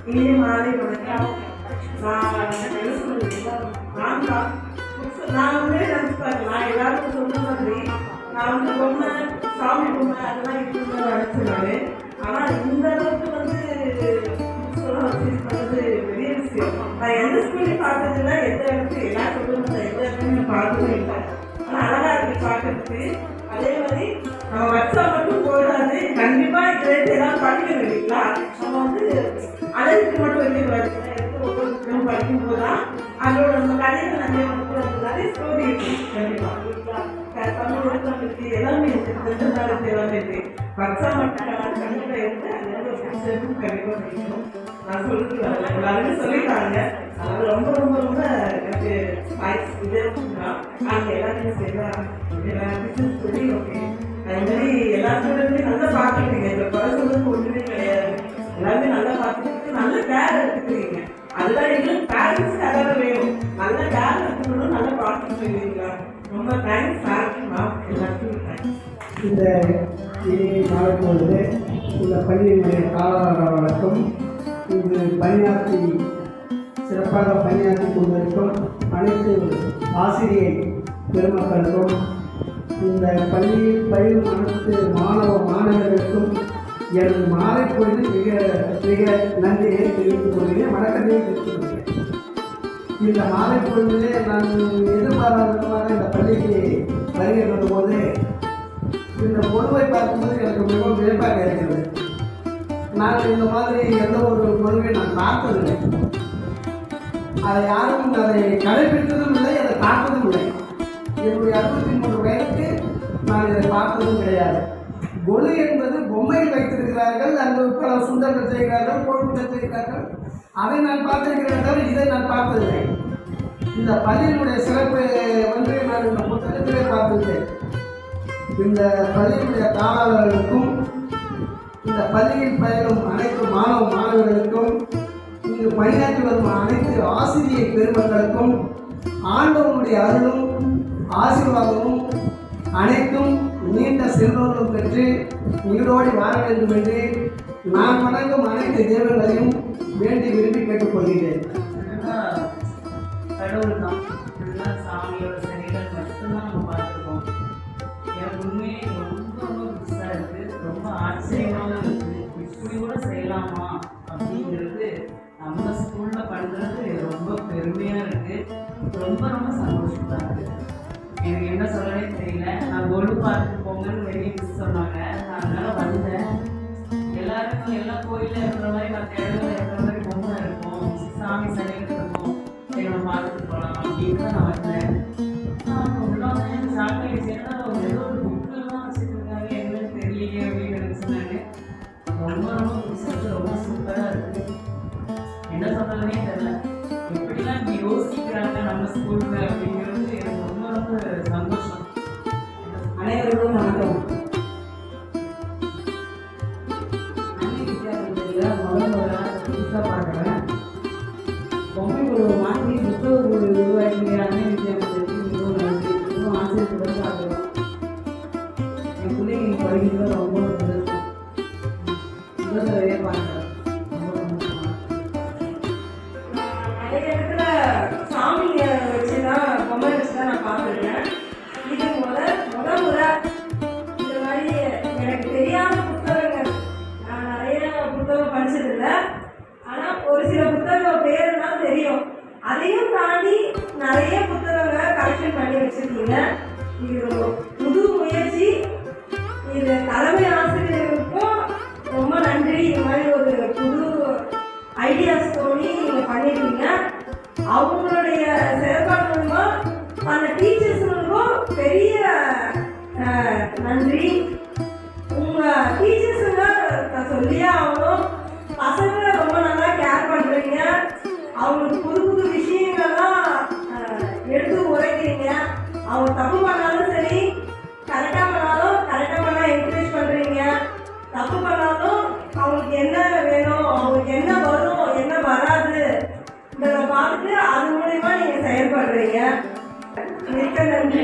இனிய மாலை வணக்கம். நான் நினைச்சுப்பாங்க, நான் எல்லாருக்கும் சொன்ன மாதிரி நான் பொம்மை சாமி பொம்மை அதெல்லாம் இருக்குன்னு நினைச்சிருந்தாரு. ஆனால் இந்த அளவுக்கு பண்ணது பெரிய விஷயம். நான் எந்த ஸ்கூலையும் பார்த்ததில்லை, எந்த இடத்துல எல்லா சொல்லுங்க எந்த இடத்துலையும் பார்த்ததும் இல்லை. ஆனால் அழகா இருக்கு பார்க்கறதுக்கு. அதே மாதிரி நம்ம வச்சா மட்டும் போடாது, கண்டிப்பா இது எல்லாம் படிக்கணும் இல்லைங்களா? நம்ம அழகுக்கு மட்டும் வைக்கக்கூடாது. ஒவ்வொரு புத்தகம் படிக்கும் போதுதான் அதோட நம்ம கதைகள் நிறைய ஸ்டோரி இருக்கு. கண்டிப்பா தமிழ் ஒழுக்கம் எல்லாமே இருக்கு, எல்லாமே இருக்கு. வச்சா மட்டும் கண்டிப்பா இருக்கு. அது கண்டிப்பா படிக்கணும். நான் சொல்லிட்டு எல்லாருமே சொல்லிட்டாங்க. அது ரொம்ப ரொம்ப ரொம்ப எனக்கு இதே நாங்கள் எல்லாருமே செய்யலாம் எல்லாருக்கும் சொல்லி ஓகே. அது மாதிரி எல்லா ஸ்டூடெண்ட்மே நல்லா பார்த்துக்கிட்டீங்க. இப்போ குறை சொல்றதுக்கு ஒன்றுமே கிடையாது. எல்லாருமே நல்லா பார்த்துக்கிட்டு நல்ல கேர் எடுத்துக்கிறீங்க. அதுதான் எங்களுக்கு பேரண்ட்ஸ்க்கு அதான் வேணும். நல்ல கேர் எடுத்துக்கணும், நல்லா பார்த்துட்டு சொல்லுவீங்களா? ரொம்ப தேங்க்ஸ் சார். எல்லாருக்கும் தேங்க்ஸ். இந்த நாளைக்கு இந்த பள்ளியினுடைய காலாளர் வழக்கம் இங்கு பணியாற்றி சிறப்பாக பணியாற்றி கொண்டிருக்கும் அனைத்து ஆசிரியை பெருமக்களுக்கும், இந்த பள்ளியில் பயிலும் அனைத்து மாணவர்களுக்கும் எனது மாலை பொழுது மிக மிக நன்றியை தெரிவித்துக் கொள்கிறேன், வணக்கத்தை தெரிவித்துக் கொள்கிறேன். இந்த மாலை பொழுதிலே நான் எதிர்பாராத விதமாக இந்த பள்ளிக்கு வருகின்ற போது இந்த பொழுவை பார்க்கும்போது எனக்கு மிகவும் வியப்பாக இருக்கிறது. நான் இந்த மாதிரி எந்த ஒரு பொழுவை நான் பார்த்ததில்லை, அதை யாரும் அதை கடைபிடித்ததும் இல்லை, அதை பார்த்ததும் இல்லை. என்னுடைய 63 வயதுக்கு நான் இதை பார்த்ததும் கிடையாது. கொலு என்பது பொம்மையில் வைத்திருக்கிறார்கள், அங்கு பல சுண்டங்கள் செய்கிறார்கள், கொழுப்புகள் செய்கிறார்கள், அதை நான் பார்த்திருக்கிறேன் தவிர இதை நான் பார்த்ததில்லை. இந்த பள்ளியினுடைய சிறப்பு நான் இந்த புத்தகத்திலே பார்த்துள்ளேன். இந்த பள்ளியினுடைய தாளாளர்களுக்கும், இந்த பள்ளியில் பயிலும் அனைத்து மாணவர்களுக்கும், இங்கு பணியாற்றி வரும் அனைத்து ஆசிரிய பெருமக்களுக்கும் ஆண்டவனுடைய அருளும் ஆசீர்வாதமும் அனைத்தும் நீண்ட செல்வங்களும் பெற்று உயிரோடு வாழ வேண்டும் என்று நான் வணங்கும் அனைத்து தெய்வங்களையும் வேண்டி விரும்பி கேட்டுக்கொள்கிறேன். கடவுள் தான் சாமியோட சிலைகள் மட்டும்தான் நம்ம பார்த்துருக்கோம். எனக்கு உண்மையே ரொம்ப ரொம்ப புதுசாக இருக்குது, ரொம்ப ஆச்சரியமாகவும் இருக்குது. இப்படி கூட செய்யலாமா அப்படிங்கிறது நம்ம ஸ்கூலில் பண்ணுறது ரொம்ப பெருமையாக இருக்குது, ரொம்ப ரொம்ப சந்தோஷமாக இருக்குது. எனக்கு என்ன சொல்லவே தெரியல. நான் கொலு பார்த்துட்டு போங்கன்னு வெளியே சொன்னாங்க, நான் அதனால் வந்தேன். எல்லாருக்கும் எல்லா கோயிலில் இருக்கிற மாதிரி மற்ற இடத்துல இருக்கிற மாதிரி பொம்மை இருக்கும், சாமி சிலைகள் இருக்கும், என்னை பார்த்துட்டு போகலாம் அப்படின்னு தான் நான் வந்தேன். உள்ளே சாக்லேட் சேர்ந்தால் ஏதோ ஒரு புக்கெல்லாம் வச்சுருக்காங்க, என்னன்னு தெரியலையே அப்படின்னு எனக்கு சொன்னாங்க. ரொம்ப ரொம்ப பிடிச்சிருக்கு, ரொம்ப சூப்பராக இருக்குது. என்ன சொல்கிறதுனே தெரியல, எப்படிலாம் இப்படி யோசிக்கிறாங்க நம்ம ஸ்கூலில் அப்படிங்கிறது எனக்கு ரொம்ப ரொம்ப சந்தோஷம். அனைவருக்கும் வணக்கம். புதுசாக பார்க்குறேன். பொம்மை குழு மாற்றி புத்தக குழு உருவாக்கிங்கிறாங்க. மிகவும் நன்றி. மிகவும் ஆசிரியர் பார்க்குறோம். என் பிள்ளைங்க படிக்கிறது ரொம்ப சந்தோஷம். முதல்ல பார்க்குறேன். நிறைய இடத்துல சாமியை வச்சுதான் பொம்மை வச்சுதான் நான் பார்த்துருக்கேன். இது முறை இந்த மாதிரி எனக்கு தெரியாத புத்தகங்கள் நான் நிறைய புத்தகம் படிச்சதில்லை. ஆனால் ஒரு சில புத்தகம் பேருலாம் தெரியும். அதையும் தாண்டி நிறைய புத்தகங்களை கலெக்ஷன் பண்ணி வச்சுருக்கீங்க. இது ஒரு புது முயற்சி. இது தலைமை ஆசிரியர்களுக்கும் ரொம்ப நன்றி. இது மாதிரி ஒரு புது ஐடியாஸ் தோணி நீங்கள் பண்ணியிருக்கீங்க. அவங்களுடைய செயல்பாடுகளுக்கும் அந்த டீச்சர்ஸுங்களுக்கும் பெரிய நன்றி. உங்கள் டீச்சர்ஸுங்க சொல்லியே ஆகணும். பசங்களை ரொம்ப நல்லா கேர் பண்ணுறீங்க. அவங்களுக்கு புது புது விஷயங்கள்லாம் எடுத்து உரைக்கிறீங்க. அவங்க தப்பு பண்ணாலும் சரி, கரெக்டாக பண்ணால் என்கரேஜ் பண்ணுறீங்க. தப்பு பண்ணாலும் அவங்களுக்கு என்ன வேணும், அவங்களுக்கு என்ன வரும், என்ன வராது இதை பார்த்துட்டு அது மூலயமா நீங்கள் செயல்படுறீங்க. மிக்க நன்றி.